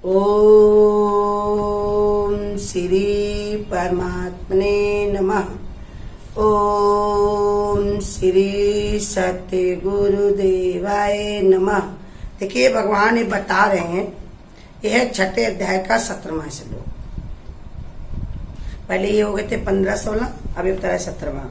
ओम श्री परमात्मने नमः। ओम श्री सत्य गुरुदेवाय नमः। देखिए भगवान ये बता रहे हैं, यह छठे अध्याय का 17वां श्लोक। पहले ये हो गए थे 15-16, अभी बता रहे 17वां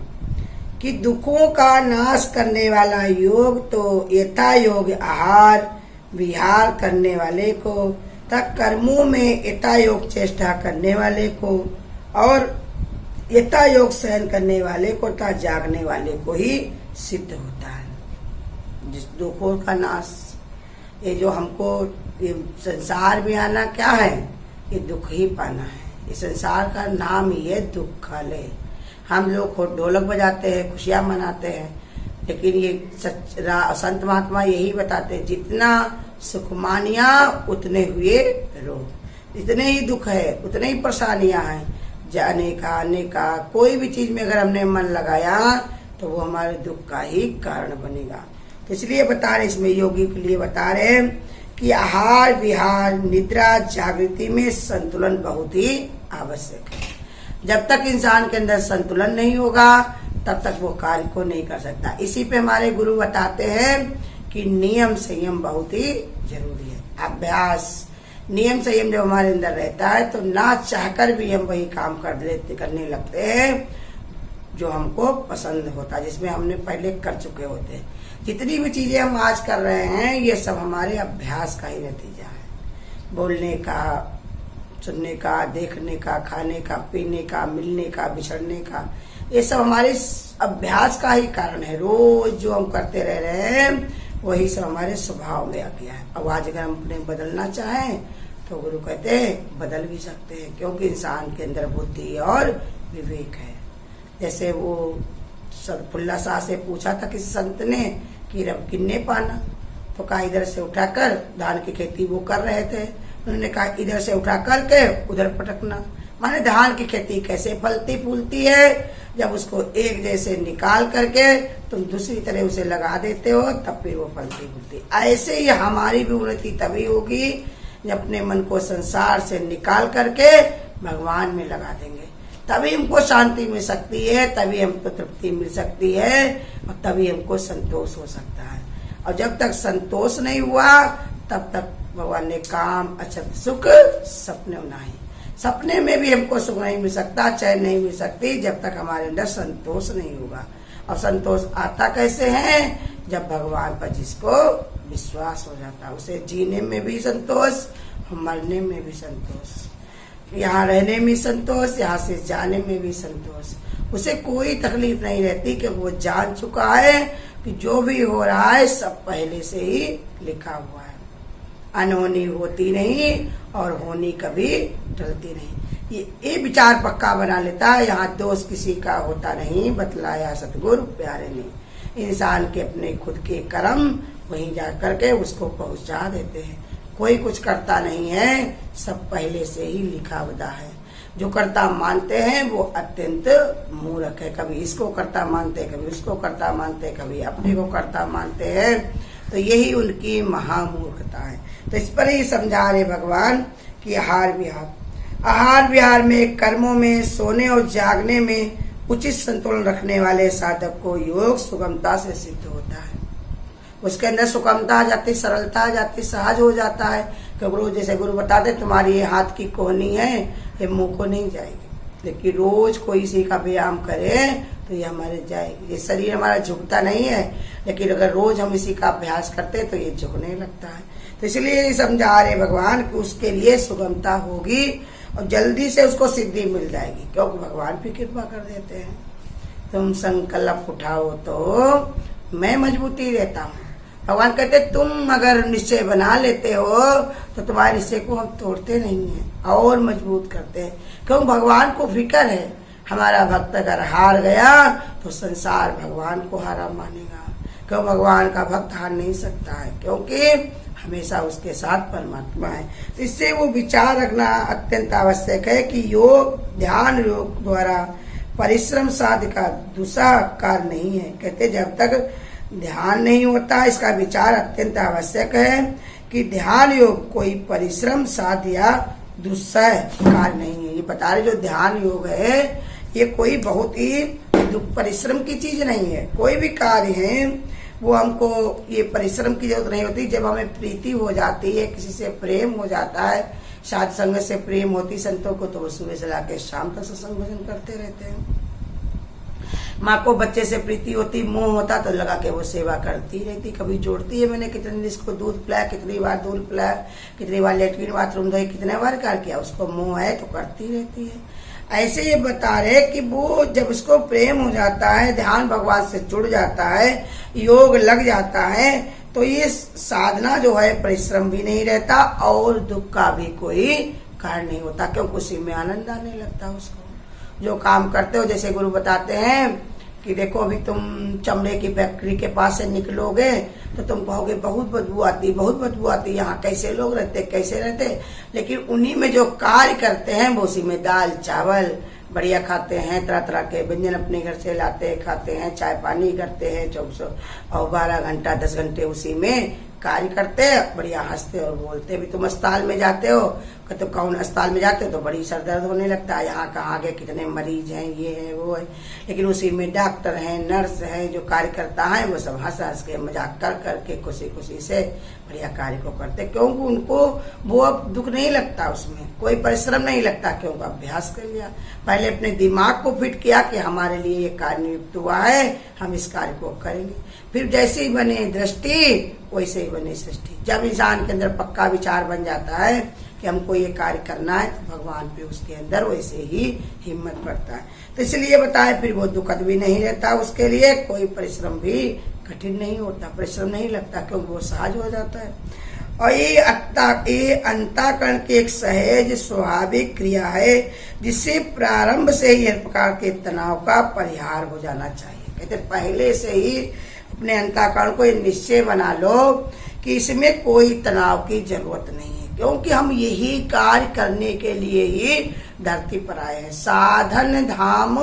कि दुखों का नाश करने वाला योग तो यथा योग आहार विहार करने वाले को, तक कर्मों में यथा योग चेष्टा करने वाले को, और यथा योग सहन करने वाले को तथा जागने वाले को ही सिद्ध होता है। जिस दुखों का नाश, ये जो हमको ये संसार में आना क्या है, ये दुख ही पाना है। ये संसार का नाम ही है दुखालय। हम लोग ढोलक बजाते हैं, खुशियां मनाते हैं, लेकिन ये संत महात्मा यही बताते हैं, जितना सुख मानिया उतने हुए रोग। जितने ही दुख है उतने ही परेशानियां हैं, जाने का आने का। कोई भी चीज में अगर हमने मन लगाया तो वो हमारे दुख का ही कारण बनेगा। तो इसलिए बता रहे, इसमें योगी के लिए बता रहे कि आहार विहार निद्रा जागृति में संतुलन बहुत ही आवश्यक है। जब तक इंसान के अंदर संतुलन नहीं होगा तब तक वो कार्य को नहीं कर सकता। इसी पे हमारे गुरु बताते हैं कि नियम संयम बहुत ही जरूरी है। अभ्यास, नियम संयम जब हमारे अंदर रहता है तो ना चाहकर भी हम वही काम करने लगते हैं जो हमको पसंद होता है, जिसमें हमने पहले कर चुके होते हैं। जितनी भी चीजें हम आज कर रहे हैं ये सब हमारे अभ्यास का ही नतीजा है। बोलने का, सुनने का, देखने का, खाने का, पीने का, मिलने का, बिछड़ने का, ये सब हमारे अभ्यास का ही कारण है। रोज जो हम करते रह रहे हैं वही सब हमारे स्वभाव में आ गया है। अब आज अगर हम अपने बदलना चाहें तो गुरु कहते हैं बदल भी सकते हैं, क्योंकि इंसान के अंदर बुद्धि और विवेक है। जैसे वो फुल्ला शाह से पूछा था किसी संत ने कि रब किन्ने पाना, तो कहा इधर से उठाकर, धान की खेती वो कर रहे थे, उन्होंने कहा इधर से उठा करके उधर पटकना। माने धान की खेती कैसे फलती फूलती है, जब उसको एक जैसे निकाल करके तुम दूसरी तरह उसे लगा देते हो तब फिर वो फलती फूलती। ऐसे ही हमारी भी उन्नति तभी होगी जब अपने मन को संसार से निकाल करके भगवान में लगा देंगे, तभी हमको शांति मिल सकती है, तभी हमको तृप्ति मिल सकती है, और तभी हमको संतोष हो सकता है। और जब तक संतोष नहीं हुआ तब तक भगवान ने काम अछत सुख सपने नहीं, सपने में भी हमको सुख नहीं मिल सकता, चैन नहीं मिल सकती जब तक हमारे अंदर संतोष नहीं होगा। और संतोष आता कैसे है, जब भगवान पर जिसको विश्वास हो जाता है, उसे जीने में भी संतोष, मरने में भी संतोष, यहाँ रहने में संतोष, यहाँ से जाने में भी संतोष। उसे कोई तकलीफ नहीं रहती कि वो जान चुका है कि जो भी हो रहा है सब पहले से ही लिखा हुआ है। अनहोनी होती नहीं और होनी कभी टलती नहीं। ये विचार पक्का बना लेता है। यहाँ दोष किसी का होता नहीं, बतलाया सतगुरु प्यारे ने। इंसान के अपने खुद के कर्म वहीं जा करके उसको पहुंचा देते हैं। कोई कुछ करता नहीं है, सब पहले से ही लिखा हुआ है। जो करता मानते हैं वो अत्यंत मूर्ख है। कभी इसको करता मानते, कभी उसको करता मानते, कभी अपने को करता मानते हैं। तो यही उनकी महामूर्खता है। तो इस पर ही समझा रहे भगवान कि आहार विहार में, कर्मों में, सोने और जागने में उचित संतुलन रखने वाले साधक को योग सुगमता से सिद्ध होता है। उसके अंदर सुगमता आ जाती, सरलता आ जाती, सहज हो जाता है। कि गुरु जैसे गुरु बताते तुम्हारी ये हाथ की कोहनी है, ये मुंह को नहीं जाएगी, लेकिन रोज कोई इसी का व्यायाम करे तो ये हमारे जाएगी। ये शरीर हमारा झुकता नहीं है, लेकिन अगर रोज हम इसी का अभ्यास करते तो ये झुकने लगता है। तो इसलिए समझा रहे भगवान कि उसके लिए सुगमता होगी और जल्दी से उसको सिद्धि मिल जाएगी, क्योंकि भगवान भी कृपा कर देते हैं। तुम संकल्प उठाओ तो मैं मजबूती देता हूँ। भगवान कहते तुम अगर निश्चय बना लेते हो तो तुम्हारे निश्चय को हम तोड़ते नहीं हैं और मजबूत करते हैं, क्योंकि भगवान को फिक्र है। हमारा भक्त अगर हार गया तो संसार भगवान को हारा मानेगा, क्यों भगवान का भक्त हार नहीं सकता है, क्योंकि हमेशा उसके साथ परमात्मा है। तो इससे वो विचार रखना अत्यंत आवश्यक है कि योग, ध्यान योग द्वारा परिश्रम साध्य का दूसरा कार्य नहीं है। कहते जब तक ध्यान नहीं होता, इसका विचार अत्यंत आवश्यक है कि ध्यान योग कोई परिश्रम साध्य या दुस्सह कार्य नहीं है। ये बता रहे जो ध्यान योग है ये कोई बहुत ही परिश्रम की चीज नहीं है। कोई भी कार्य है वो हमको ये परिश्रम की जरूरत नहीं होती। जब हमें प्रीति हो जाती है, किसी से प्रेम हो जाता है, साध संग से प्रेम होती संतों को, तो वो सुबह से लाके शाम तक सत्संग भजन करते रहते हैं। माँ को बच्चे से प्रीति होती, मोह होता तो लगा के वो सेवा करती रहती। कभी जोड़ती है मैंने कितने दिन इसको दूध पिलाया, कितनी बार दूध पिलाया, कितनी बार लेटरिन बाथरूम धोए, कितने बार कार्य किया, उसको मोह है तो करती रहती है। ऐसे ये बता रहे कि वो जब उसको प्रेम हो जाता है, ध्यान भगवान से जुड़ जाता है, योग लग जाता है, तो ये साधना जो है परिश्रम भी नहीं रहता और दुख का भी कोई कारण नहीं होता, क्योंकि उसी में आनंद आने लगता है उसको। जो काम करते हो, जैसे गुरु बताते हैं कि देखो अभी तुम चमड़े की फैक्ट्री के पास से निकलोगे तो तुम कहोगे बहुत बदबू आती, बहुत बदबू आती, यहाँ कैसे लोग रहते, कैसे रहते। लेकिन उन्हीं में जो कार्य करते हैं वो उसी में दाल चावल बढ़िया खाते हैं, तरह तरह के व्यंजन अपने घर से लाते हैं, खाते हैं, चाय पानी करते हैं, 24 और 12 घंटा 10 घंटे उसी में कार्य करते हैं, बढ़िया हंसते और बोलते। भी तुम अस्पताल में जाते हो तो कौन अस्पताल में जाते हो तो बड़ी सर दर्द होने लगता है, यहाँ कहाँ गए, कितने मरीज हैं, ये है वो है। लेकिन उसी में डॉक्टर है, नर्स है, जो कार्य करता है वो सब हंस हंस के मजाक कर करके खुशी खुशी से बढ़िया कार्य को करते, क्योंकि उनको वो अब दुख नहीं लगता, उसमें कोई परिश्रम नहीं लगता, क्योंकि अभ्यास कर लिया। पहले अपने दिमाग को फिट किया कि हमारे लिए ये कार्य नियुक्त हुआ है, हम इस कार्य को करेंगे। फिर जैसे ही बने दृष्टि वैसे ही बने सृष्टि। जब इंसान के अंदर पक्का विचार बन जाता है कि हमको ये कार्य करना है, तो भगवान पे उसके अंदर वैसे ही हिम्मत बढ़ता है। तो इसलिए बताए फिर वो दुखद भी नहीं रहता, उसके लिए कोई परिश्रम भी कठिन नहीं होता, परिश्रम नहीं लगता, क्योंकि वो सहज हो जाता है। और ये अंतःकरण की एक सहज स्वाभाविक क्रिया है, जिससे प्रारंभ से ही हर प्रकार के तनाव का परिहार हो जाना चाहिए। कहते पहले से ही अपने अंतःकरण को निश्चय बना लो कि इसमें कोई तनाव की जरूरत नहीं है, क्योंकि हम यही कार्य करने के लिए ही धरती पर आए हैं। साधन धाम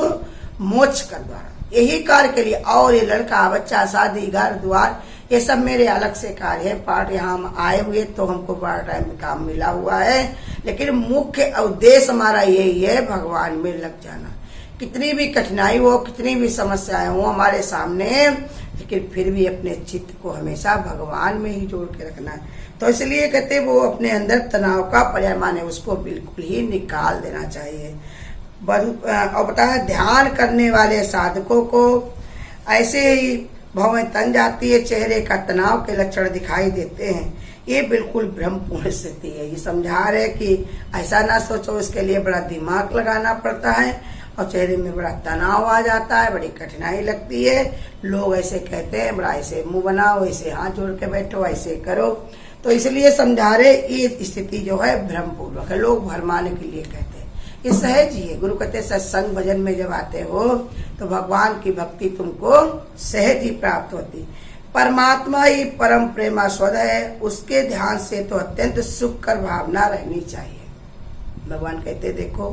मोक्ष का द्वार, यही कार्य के लिए। और ये लड़का बच्चा शादी घर द्वार ये सब मेरे अलग से कार्य है। पार्ट यहाँ हम आए हुए तो हमको बड़ा टाइम में काम मिला हुआ है, लेकिन मुख्य उद्देश्य हमारा यही है भगवान में लग जाना। कितनी भी कठिनाई हो, कितनी भी समस्याएं हो हमारे सामने, लेकिन फिर भी अपने चित्त को हमेशा भगवान में ही जोड़ के रखना है। तो इसलिए कहते वो अपने अंदर तनाव का परिमाण है उसको बिल्कुल ही निकाल देना चाहिए। और बताया ध्यान करने वाले साधकों को ऐसे ही भवें तन जाती है, चेहरे का तनाव के लक्षण दिखाई देते हैं, ये बिल्कुल भ्रमपूर्ण स्थिति है। ये समझा रहे कि ऐसा ना सोचो, इसके लिए बड़ा दिमाग लगाना पड़ता है और चेहरे में बड़ा तनाव आ जाता है, बड़ी कठिनाई लगती है। लोग ऐसे कहते हैं बड़ा ऐसे मुंह बनाओ, ऐसे हाथ जोड़ के बैठो, ऐसे करो। तो इसलिए समझा रहे ये स्थिति जो है भ्रमपूर्वक है, लोग भरमाने के लिए कहते हैं। ये सहज ही है। गुरु कहते सत्संग भजन में जब आते हो तो भगवान की भक्ति तुमको सहज ही प्राप्त होती। परमात्मा ही परम प्रेमास्पद है, उसके ध्यान से तो अत्यंत सुख कर भावना रहनी चाहिए। भगवान कहते देखो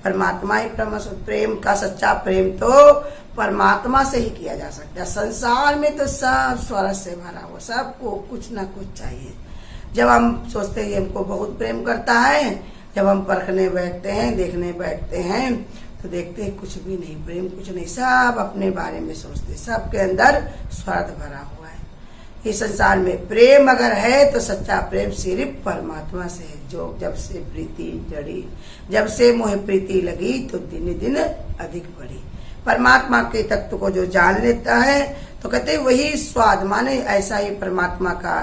परमात्मा ही परमास्पद, प्रेम का सच्चा प्रेम तो परमात्मा से ही किया जा सकता है। संसार में तो सब स्वार्थ से भरा हुआ, सबको कुछ ना कुछ चाहिए। जब हम सोचते हैं हमको बहुत प्रेम करता है, जब हम परखने बैठते हैं, देखने बैठते हैं, तो देखते हैं कुछ भी नहीं, प्रेम कुछ नहीं, सब अपने बारे में सोचते, सबके अंदर स्वार्थ भरा हुआ है। इस संसार में प्रेम अगर है तो सच्चा प्रेम सिर्फ परमात्मा से है, जो जब से प्रीति जड़ी, जब से मोह प्रीति लगी तो दिन दिन अधिक बढ़ी। परमात्मा के तत्व को जो जान लेता है तो कहते वही स्वाद, माने ऐसा ही परमात्मा का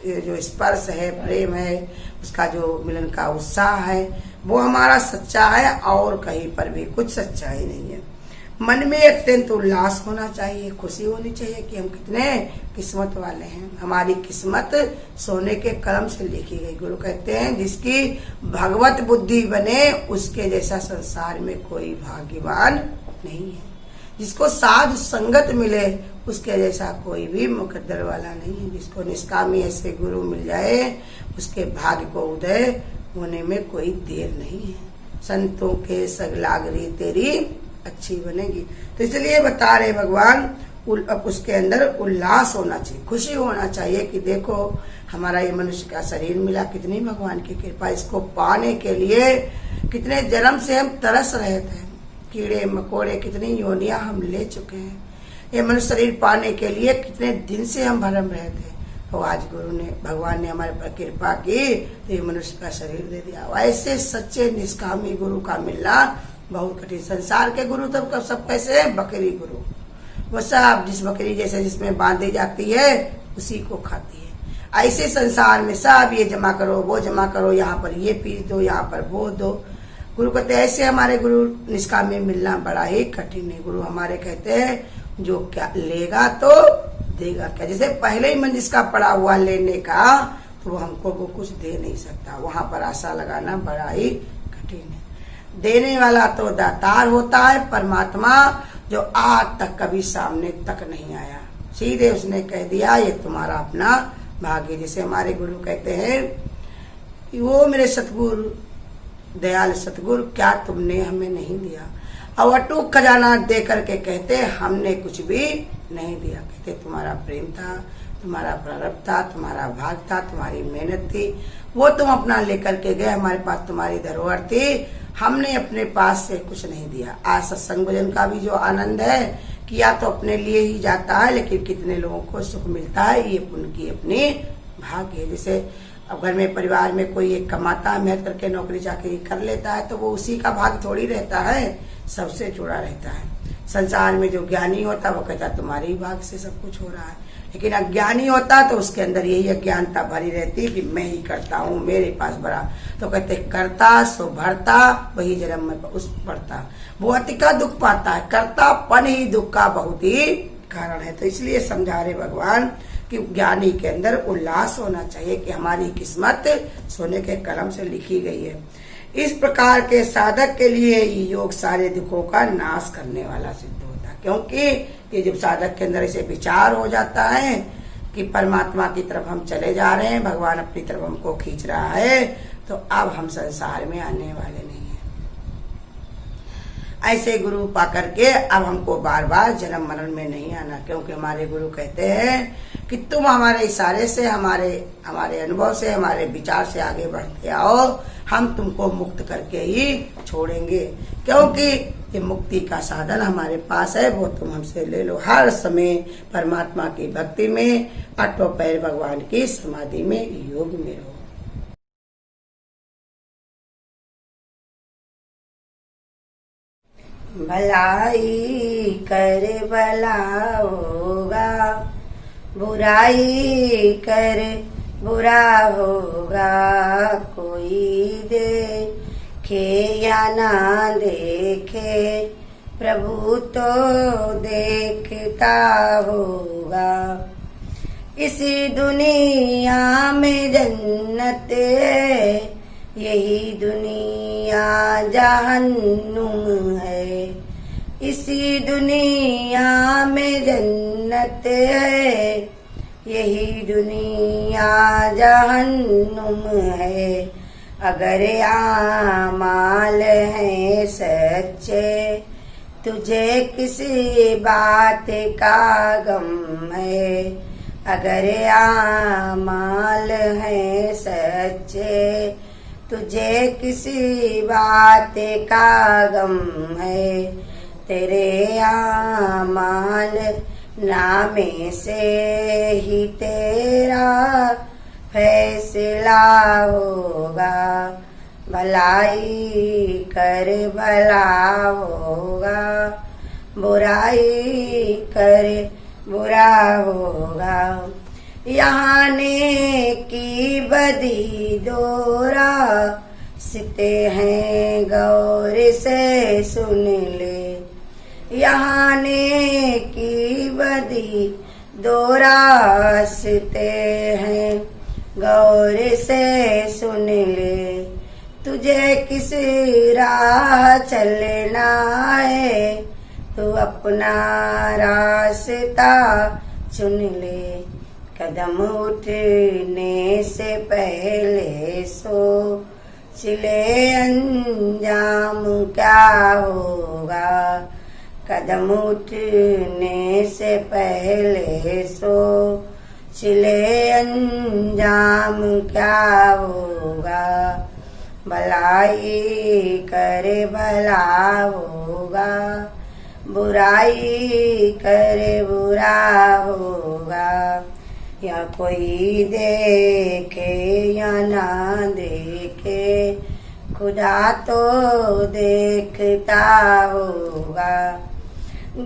जो स्पर्श है, प्रेम है, उसका जो मिलन का उत्साह है, वो हमारा सच्चा है और कहीं पर भी कुछ सच्चाई नहीं है। मन में अत्यंत उल्लास होना चाहिए, खुशी होनी चाहिए कि हम कितने किस्मत वाले हैं। हमारी किस्मत सोने के कलम से लिखी गई। गुरु कहते हैं जिसकी भगवत बुद्धि बने उसके जैसा संसार में कोई भाग्यवान नहीं है। जिसको साध संगत मिले उसके जैसा कोई भी मुकद्दर वाला नहीं है। जिसको निष्कामी ऐसे गुरु मिल जाए उसके भाग्य को उदय होने में कोई देर नहीं है। संतों के सगलागरी तेरी अच्छी बनेगी। तो इसलिए बता रहे भगवान अब उसके अंदर उल्लास होना चाहिए, खुशी होना चाहिए कि देखो हमारा ये मनुष्य का शरीर मिला, कितनी भगवान की कृपा। इसको पाने के लिए कितने जन्म से हम तरस रहे थे, कीड़े मकोड़े कितनी योनियां हम ले चुके हैं। ये मनुष्य शरीर पाने के लिए कितने दिन से हम भरम रहे थे, तो आज गुरु ने, भगवान ने हमारे पर कृपा की तो ये मनुष्य का शरीर दे दिया। ऐसे सच्चे निष्कामी गुरु का मिलना बहुत कठिन। संसार के गुरु तो सब कैसे है, बकरी गुरु, वो सब जिस बकरी जैसे जिसमें बांधी जाती है उसी को खाती है। ऐसे संसार में सब ये जमा करो, वो जमा करो, यहाँ पर ये पीस दो, यहाँ पर वो दो। गुरु कहते हैं ऐसे हमारे गुरु निष्कामी मिलना बड़ा ही कठिन है। गुरु हमारे कहते हैं जो क्या लेगा तो देगा क्या। जैसे पहले ही मन जिसका पड़ा हुआ लेने का, तो वो हमको वो कुछ दे नहीं सकता। वहां पर आशा लगाना बड़ा ही कठिन है। देने वाला तो दातार होता है, परमात्मा जो आज तक कभी सामने तक नहीं आया, सीधे उसने कह दिया ये तुम्हारा अपना भाग्य। जैसे हमारे गुरु कहते हैं कि वो मेरे सतगुरु, दयाल सतगुरु, क्या तुमने हमें नहीं दिया। और अटूट खजाना दे करके कहते हमने कुछ भी नहीं दिया। कहते तुम्हारा प्रेम था, तुम्हारा प्रारब्ध था, तुम्हारा भाग था, तुम्हारी मेहनत थी, वो तुम अपना लेकर के गए। हमारे पास तुम्हारी धरोहर थी, हमने अपने पास से कुछ नहीं दिया। आज सत्संग भजन का भी जो आनंद है, किया तो अपने लिए ही जाता है, लेकिन कितने लोगों को सुख मिलता है, ये पुण्य की अपनी भाग्य है। जैसे अब घर में परिवार में कोई एक कमाता है, मेहनत करके नौकरी चाकरी कर लेता है, तो वो उसी का भाग थोड़ी रहता है, सबसे जुड़ा रहता है। संसार में जो ज्ञानी होता है वो कहता तुम्हारे ही भाग से सब कुछ हो रहा है, लेकिन अज्ञानी होता तो उसके अंदर यही अज्ञानता भरी रहती है कि मैं ही करता हूँ, मेरे पास बड़ा। तो कहते करता सो भरता, वही जन्म में उस पड़ता, वो अति का दुख पाता है। कर्तापन ही दुख का बहुत ही कारण है। तो इसलिए समझा रहे भगवान कि ज्ञानी के अंदर उल्लास होना चाहिए कि हमारी किस्मत सोने के कलम से लिखी गई है। इस प्रकार के साधक के लिए ये योग सारे दुखों का नाश करने वाला सिद्ध होता है, क्योंकि ये जब साधक के अंदर ऐसे विचार हो जाता है कि परमात्मा की तरफ हम चले जा रहे हैं, भगवान अपनी तरफ हमको खींच रहा है, तो अब हम संसार में आने वाले नहीं हैं। ऐसे गुरु पा करके अब हमको बार बार जन्म मरण में नहीं आना, क्योंकि हमारे गुरु कहते हैं कि तुम हमारे इशारे से, हमारे अनुभव से, हमारे विचार से आगे बढ़ते आओ, हम तुमको मुक्त करके ही छोड़ेंगे। क्योंकि ये मुक्ति का साधन हमारे पास है, वो तुम हमसे ले लो। हर समय परमात्मा की भक्ति में, अठों पैर भगवान की समाधि में, योग में रहो। भलाई कर भला होगा, बुराई कर बुरा होगा। कोई देखे या ना देखे, प्रभु तो देखता होगा। इसी दुनिया में जन्नत है, यही दुनिया जहन्नुम है। इसी दुनिया में जन्नत है, यही दुनिया जहन्नुम है। अगर आमाल है सच्चे, तुझे किसी बात का गम है। अगर आमाल है सच्चे, तुझे किसी बात का गम है। तेरे आमाल नामे से ही तेरा फैसला होगा। भलाई कर भला होगा, बुराई कर बुरा होगा। यहाँ नेकी बदी दोरा सिते हैं, गौर से सुन ले। यहाँ नेकी बदी दोरा सिते हैं, गौर से सुन ले। तुझे किस राह चलना है, तू अपना रास्ता चुन ले। कदम उठने से पहले सोच ले अंजाम क्या होगा। कदम उठने से पहले सोच ले अंजाम क्या होगा। भलाई करे भला होगा, बुराई करे बुरा होगा। या कोई देखे या ना देखे, खुदा तो देखता होगा।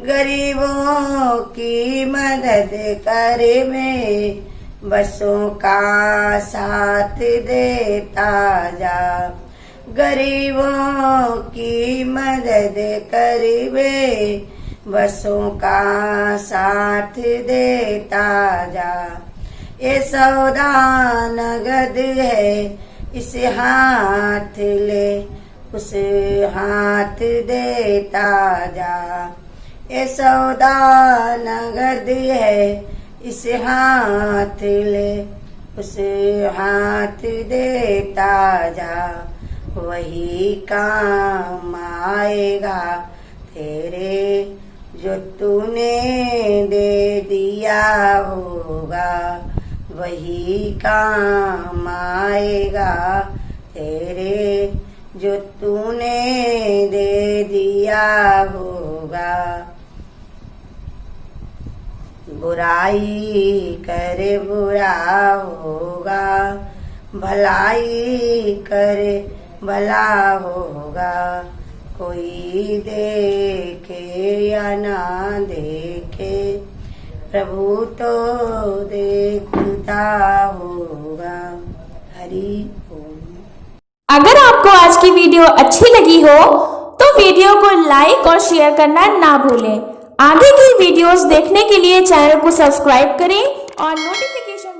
गरीबों की मदद करे में बसों का साथ देता जा। गरीबों की मदद करे बसों का साथ देता जा। ये सौदा नगद है इस हाथ ले उस हाथ देता जा। ये सौदा नगद है इस हाथ ले उस हाथ देता जा। वही काम आएगा तेरे जो तूने दे दिया होगा। वही काम आएगा तेरे जो तूने दे दिया होगा। बुराई करे बुरा होगा, भलाई करे भला होगा। कोई देखे या ना देखे, प्रभु तो देखता होगा। हरि ओम। अगर आपको आज की वीडियो अच्छी लगी हो तो वीडियो को लाइक और शेयर करना ना भूलें। आगे की वीडियोस देखने के लिए चैनल को सब्सक्राइब करें और नोटिफिकेशन